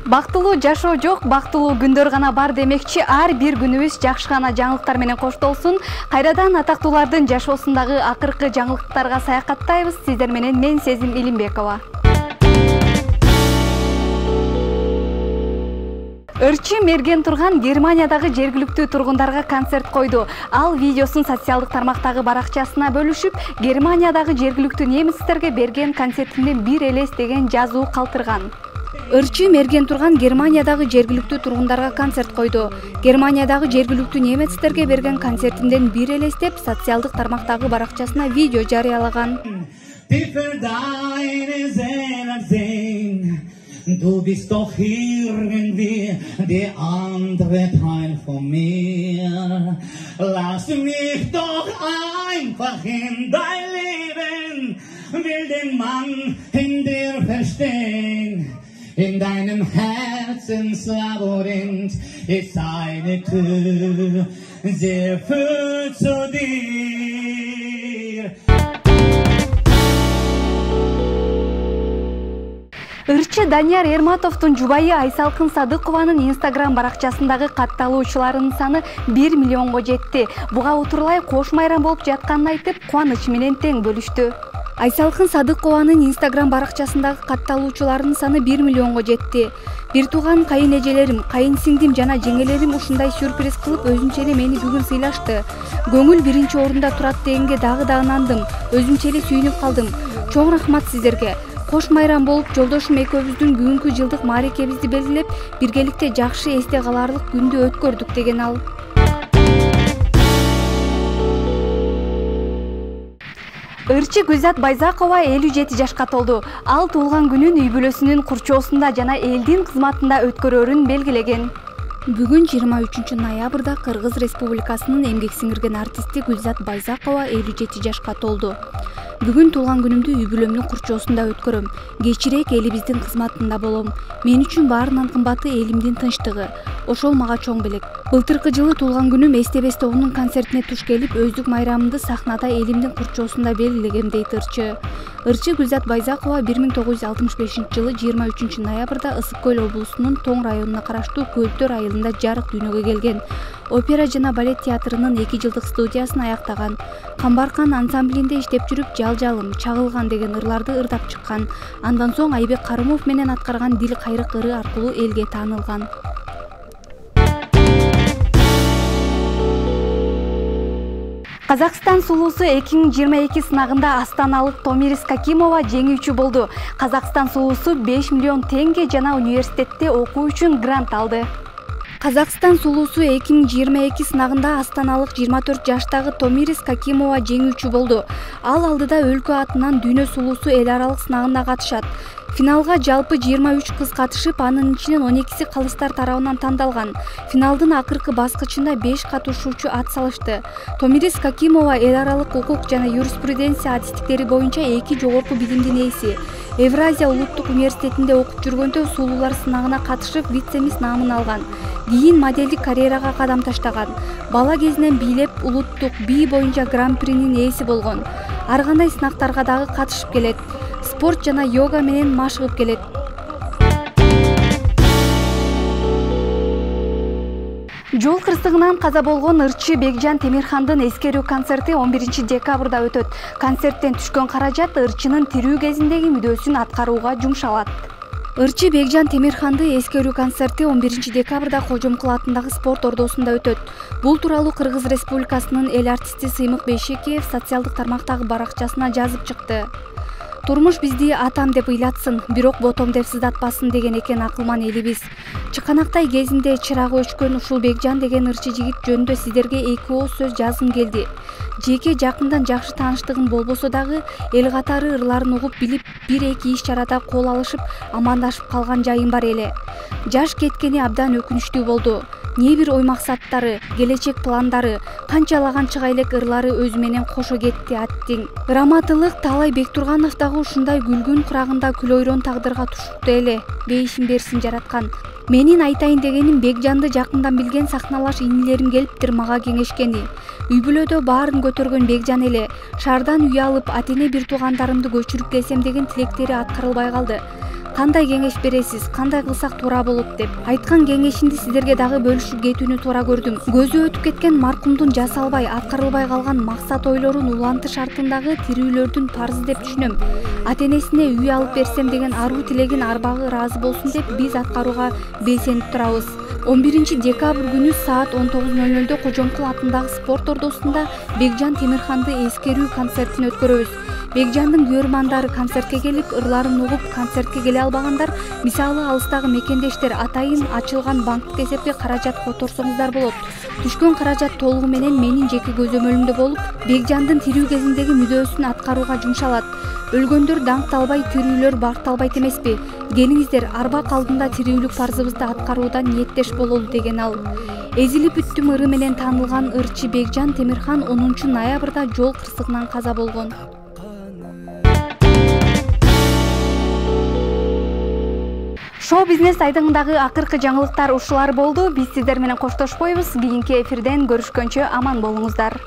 Бактылуу жашоо жок, бактылуу күндөр гана бар демекчи, ар бир күнүбүз жакшы гана жаңылыктар менен коштолсун. Кайрадан атактуулардын жашоосундагы акыркы жаңылыктарга саякаттайбыз. Сиздер менен мен Сезим Илимбекова. Ырчы мерген турган Германиядагы жергиликтүү тургундарга концерт койду. Ал видеосун социалдык тармактагы баракчасына бөлүшүп, Германиядагы жергиликтүү немецтерге берген концертинден бир элес деген жазуу калтырган. Ырчы мерген турган Германиядагы жергиликтүү тургундарга концерт койду. Германиядагы жергиликтүү немецтерге берген концертинден бир элес деп социалдык тармактагы баракчасына видео жарыялаган. Du bist doch irgendwie der andere Teil von mir. Lass mich doch einfach in dein Leben, will den Mann in dir verstehen. In deinem Herzenslabyrinth ist eine Tür, sehr führt zu dir. Ырчы Данияр Эрматовдун жубайы Айсалкын Садыкованын Instagram баракчасындагы катталуучуларынын саны 1 миллионго жетти. Буга утурлай кош майрам болуп жатканын айтып, кубаныч менен тең бөлүштү. Айсалкын Садыкованын Instagram баракчасындагы катталуучуларынын саны 1 миллионго жетти. Бир тууган кайын эжелерим, кайын сиңдим жана жеңелерим ушундай сюрприз кылып өзүнчө эле мени бүгүн сыйлашты. Көңүл биринчи орунда турат дегенге дагы ынандым. Өзүмчө эле сүйүнүп калдым. Чоң рахмат сиздерге. Кош майрам болуп, жолдошум экөөбүздүн бүгүнкү жылдык мааракебизди белгилеп, биргеликте жакшы эсте каларлык күндү өткөрдүк деген ал. Ырчы Гүлзат Байзакова 57 жашка толду. Ал туулган күнүн үй бүлөсүнүн курчоосунда жана элдин кызматында өткөрөрүн белгилеген. Бүгүн 23 ноябрда Кыргыз Республикасынын эмгек сиңирген артисти Гүлзат Байзакова 57 жашка толду. Бүгүн туулган күнүмдү үй бүлөмдүн курчоосунда өткөрөм. Кечирээк элибиздин кызматында болом. Мен үчүн баарынан кымбаты элимдин тынчтыгы. Ошол мага чоң белек. Былтыркы жылы туулган күнүм Эстебес тобунун концертине туш келип, өздүк майрамымды сахнада элимдин курчоосунда белгилегем дейт Ырчы. Ырчы Гүлзат Байзакова 1965 жылы 23 ноябрда Ысык Көл облусунун Тоң районуна караштуу Көлтөр айылында жарык дүйнөгө келген. Опера жана балет театрынын 2 жылдык студиясын аяктаган. Камбаркан ансамблинде иштеп жүрүп, Жалжалым, Чагылган деген ырларды ырдап чыккан. Андан соң Айбек Карымов менен аткарган Дил кайрык ыры аркылуу элге таанылган. Казакстан сулуусу 2022 сынагында астаналык Томирис Какимова жеңүүчү болду. Казакстан сулуусу 5 миллион теңге жана университетте окуу үчүн грант алды. Казакстан сулуусу 2022 сынагында астаналык 24 жаштагы Томирис Какимова жеңүүчү болду. Ал алдыда өлкө атынан дүйнө сулуусу эл аралык сынагында катышат. Финалга жалпы 23 кыз катышып, анын ичинен 12си калыстар тарабынан тандалган. Финалдын акыркы баскычында 5 катышуучу ат салышты. Томирис Какимова эл аралык укук жана юриспруденция адистиктери боюнча 2 жогорку билимдин ээси. Евразия улуттук университетинде окуп жүргөндө сулуулар сынагына катышып, вице-мисс наамын алган. Кийин моделдик карьерага кадам таштаган. Бала кезинен бийлеп, улуттук бий боюнча гран-принин ээси болгон. Ар кандай сынактарга дагы катышып келет. Спорт жана йога менен машыгып келет. Жол кырсыгынан каза болгон Ырчы Бекжан Темирхандын эскерүү концерти 11 декабрда өтөт. Концерттен түшкөн каражат Ырчынын тирүү кезиндеги мүдөөсүн аткарууга жумшалат. Ырчы Бекжан Темирханды эскерүү концерти 11 декабрда Кожомкул атындагы спорт ордосунда өтөт. Бул тууралуу Кыргыз Республикасынын эл артисти Сыймык Бейшекиев социалдык тармактагы баракчасына жазып чыкты. Турмуш бизди атам деп ыйлатсын, бирок ботом деп сыздатпасын деген экен акылман элибиз. Чыканактай кезинде чырагы өчкөн ушул Бекжан деген ырчы жигит жөнүндө сиздерге 2 ооз сөз жазгым келди. Жеке жакындан жакшы тааныштыгым болбосо дагы эл катары ырларын угуп билип, 1-2 иш чарада кол алышып, амандашып калган жайым бар эле. Жаш кеткени абдан өкүнүчтүү болду. Не бир ой максаттары, келечек пландары, канчалаган чыга элек ырлары өзү менен кошо кетти аттиң. Раматылык Талай Бектурганов дагы ушундай күлгүн курагында күлөйрөн тагдырга тушукту эле. Бейишин берсин жараткан. Менин айтайын дегеним, Бекжанды жакындан билген сахналаш инилерим келиптир мага кеңешкени. Үй бүлөдө баарын көтөргөн Бекжан эле. Шаардан үй алып, атене бир туугандарымды көчүрүп келсем деген тилектери аткарылбай калды. Кандай кеңеш бересиз, кандай кылсак туура болот деп. Айткан кеңешимди сиздерге дагы бөлүшүп кетүүнү туура көрдүм. Көзү өтүп кеткен маркумдун жасалбай, аткарылбай калган максат ойлорун улантыш артындагы тирүүлөрдүн парзы деп түшүнөм. Ата-энесине үй алып берсем деген аруу тилегин арбагы ыраазы болсун деп биз аткарууга белсенип турабыз. 11 декабрь күнү саат 19:00 Кожомкул атындагы спорт ордосунда Бекжан Темирханды эскерүү концертин өткөрөбүз. Бекжандын көрмандары концертке келип, ырларын угуп, концертке келе албагандар, мисалы алыстагы мекендештер атайын ачылган банктык эсепке каражат которсоңуздар болот. Түшкөн каражат толугу менен менин жеке көзөмөлүмдө болуп, Бекжандын тирүү кезиндеги мүдөөсүн аткарууга жумшалат. Өлгөндөр даңкталбай, тирүүлөр бакталбайт эмеспи? Келиңиздер, арбак алдында тирүүлүк парзыбызды аткаруудан ниеттеш бололу деген ал. Эзилип бүттүм ыры менен таанылган ырчы Бекжан Темирхан 10 ноябрда жол кырсыгынан каза болгон. Шоу бизнес айдыңындагы акыркы жаңылыктар ушулар болду. Биз сиздер менен коштошпойбуз. Кийинки эфирден көрүшкөнчө аман болуңуздар.